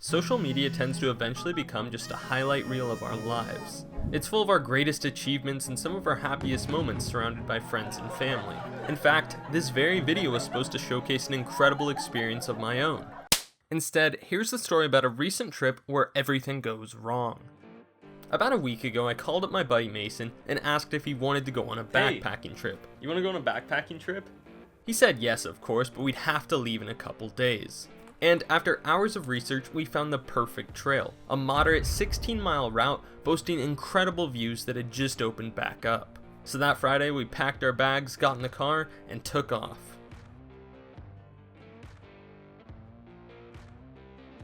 social media tends to eventually become just a highlight reel of our lives. It's full of our greatest achievements and some of our happiest moments surrounded by friends and family. In fact, this very video was supposed to showcase an incredible experience of my own. Instead, here's the story about a recent trip where everything goes wrong. About a week ago, I called up my buddy Mason and asked if he wanted to go on a backpacking trip. You want to go on a backpacking trip? He said yes, of course, but we'd have to leave in a couple days. And after hours of research, we found the perfect trail, a moderate 16-mile route boasting incredible views that had just opened back up. So that Friday, we packed our bags, got in the car, and took off.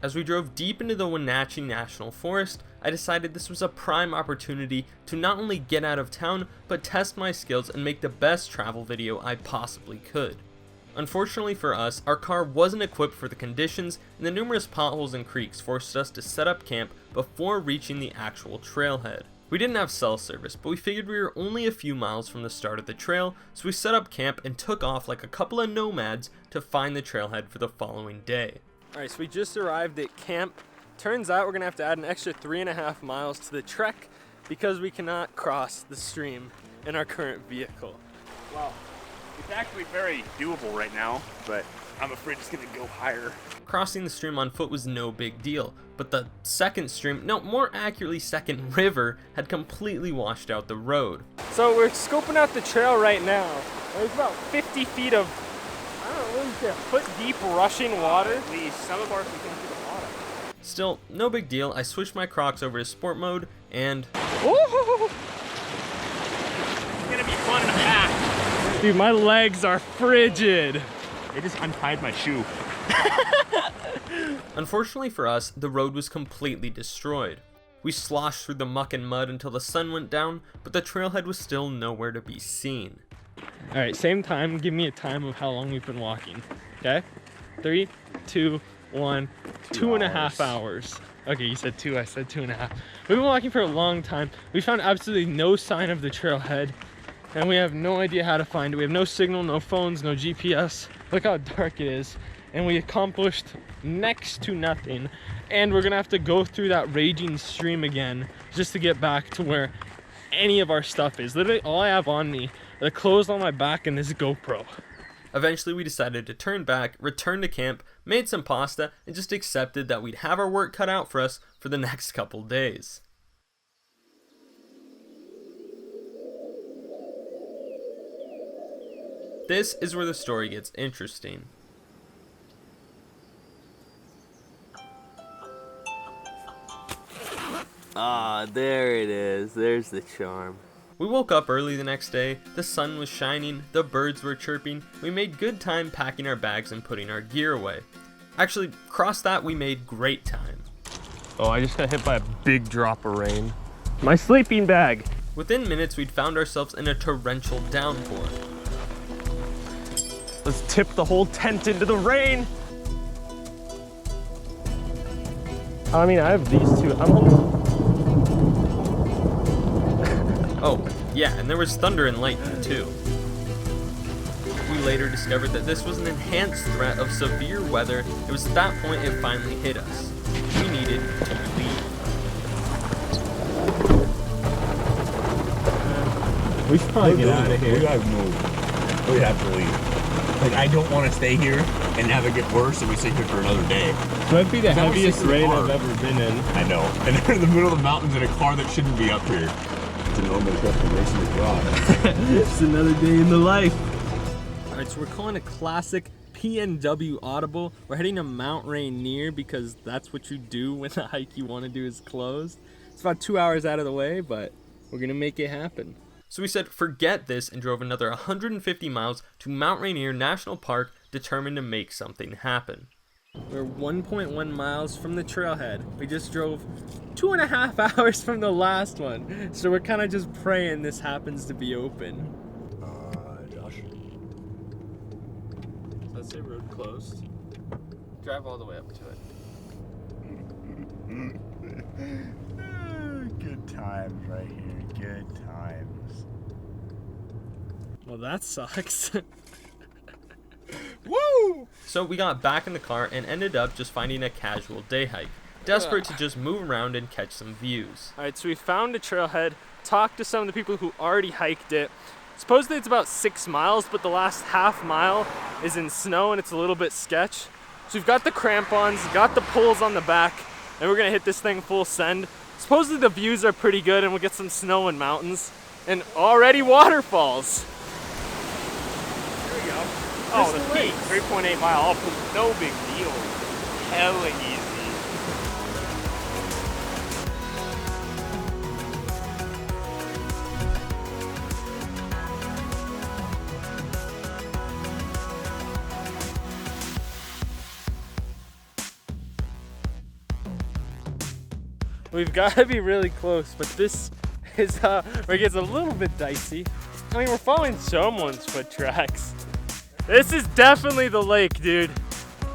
As we drove deep into the Winiarski National Forest, I decided this was a prime opportunity to not only get out of town, but test my skills and make the best travel video I possibly could. Unfortunately for us, our car wasn't equipped for the conditions, and the numerous potholes and creeks forced us to set up camp before reaching the actual trailhead. We didn't have cell service, but we figured we were only a few miles from the start of the trail, so we set up camp and took off like a couple of nomads to find the trailhead for the following day. Alright, so we just arrived at camp. Turns out we're gonna have to add an extra 3.5 miles to the trek because we cannot cross the stream in our current vehicle. Wow. It's actually very doable right now, but I'm afraid it's gonna go higher. Crossing the stream on foot was no big deal, but the second stream, no, more accurately second river, had completely washed out the road. So we're scoping out the trail right now. There's about 50 feet of, I don't know, what is it, foot deep rushing water. At least some of ours we can see the bottom. Still, no big deal. I switched my Crocs over to sport mode and... Woo-hoo-hoo. It's gonna be fun to pack. Dude, my legs are frigid. They just untied my shoe. Unfortunately for us, the road was completely destroyed. We sloshed through the muck and mud until the sun went down, but the trailhead was still nowhere to be seen. All right, same time. Give me a time of how long we've been walking. Okay? 3, 2, 1. 2.5 hours. Okay, you said 2, I said 2.5. We've been walking for a long time. We found absolutely no sign of the trailhead, and we have no idea how to find it. We have no signal, no phones, no GPS. Look how dark it is. And we accomplished next to nothing. And we're gonna have to go through that raging stream again just to get back to where any of our stuff is. Literally all I have on me are the clothes on my back and this GoPro. Eventually we decided to turn back, return to camp, made some pasta, and just accepted that we'd have our work cut out for us for the next couple days. This is where the story gets interesting. Ah, there it is. There's the charm. We woke up early the next day, the sun was shining, the birds were chirping, we made good time packing our bags and putting our gear away. Actually, cross that, we made great time. Oh, I just got hit by a big drop of rain. My sleeping bag. Within minutes, we'd found ourselves in a torrential downpour. Let's tip the whole tent into the rain. I mean, I have these two. I'm almost... Oh, yeah, and there was thunder and lightning too. We later discovered that this was an enhanced threat of severe weather. It was at that point it finally hit us. We needed to leave. We should probably get out of here. We gotta move. We have to leave. Like, I don't want to stay here and have it get worse and we stay here for another day. This might be the heaviest rain I've ever been in. I know. And they're in the middle of the mountains in a car that shouldn't be up here. It's a normal destination as well. It's another day in the life. Alright, so we're calling a classic PNW audible. We're heading to Mount Rainier because that's what you do when the hike you want to do is closed. It's about 2 hours out of the way, but we're going to make it happen. So we said forget this and drove another 150 miles to Mount Rainier National Park, determined to make something happen. We're 1.1 miles from the trailhead. We just drove 2.5 hours from the last one. So we're kind of just praying this happens to be open. Josh. Does that say road closed? Drive all the way up to it. Good times right here. Good times. Well, that sucks. Woo! So we got back in the car and ended up just finding a casual day hike. desperate to just move around and catch some views. Alright, so we found a trailhead, talked to some of the people who already hiked it. Supposedly it's about 6 miles, but the last half mile is in snow and it's a little bit sketch. So we've got the crampons, got the poles on the back, and we're gonna hit this thing full send. Supposedly the views are pretty good and we'll get some snow and mountains. And already waterfalls. There we go. Oh, the peak, 3.8 mile up, no big deal. Hella easy. We've got to be really close, but this is where it gets a little bit dicey. I mean, we're following someone's foot tracks. This is definitely the lake, dude.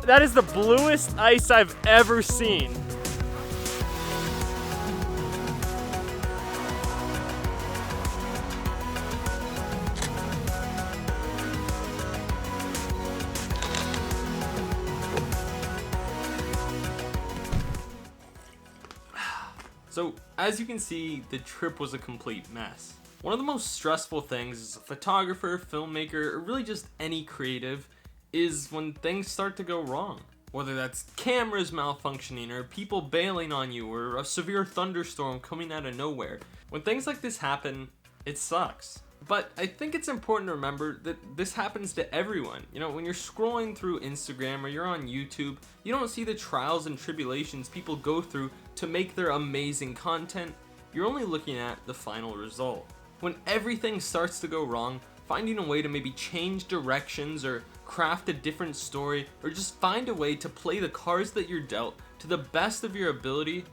That is the bluest ice I've ever seen. So, as you can see, the trip was a complete mess. One of the most stressful things as a photographer, filmmaker, or really just any creative is when things start to go wrong. Whether that's cameras malfunctioning, or people bailing on you, or a severe thunderstorm coming out of nowhere. When things like this happen, it sucks. But I think it's important to remember that this happens to everyone. You know, when you're scrolling through Instagram or you're on YouTube, you don't see the trials and tribulations people go through to make their amazing content. You're only looking at the final result. When everything starts to go wrong, finding a way to maybe change directions or craft a different story, or just find a way to play the cards that you're dealt to the best of your ability,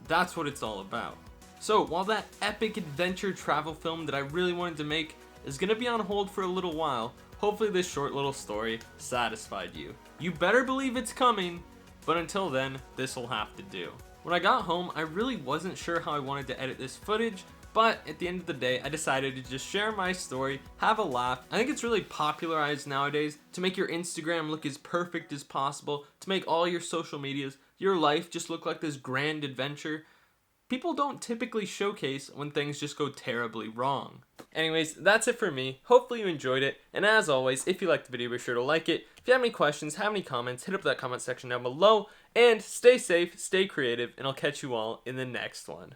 that's what it's all about. So while that epic adventure travel film that I really wanted to make is gonna be on hold for a little while, hopefully this short little story satisfied you. You better believe it's coming, but until then, this will have to do. When I got home, I really wasn't sure how I wanted to edit this footage, but at the end of the day, I decided to just share my story, have a laugh. I think it's really popularized nowadays to make your Instagram look as perfect as possible, to make all your social medias, your life just look like this grand adventure. People don't typically showcase when things just go terribly wrong. Anyways, that's it for me. Hopefully you enjoyed it, and as always, if you liked the video, be sure to like it. If you have any questions, have any comments, hit up that comment section down below, and stay safe, stay creative, and I'll catch you all in the next one.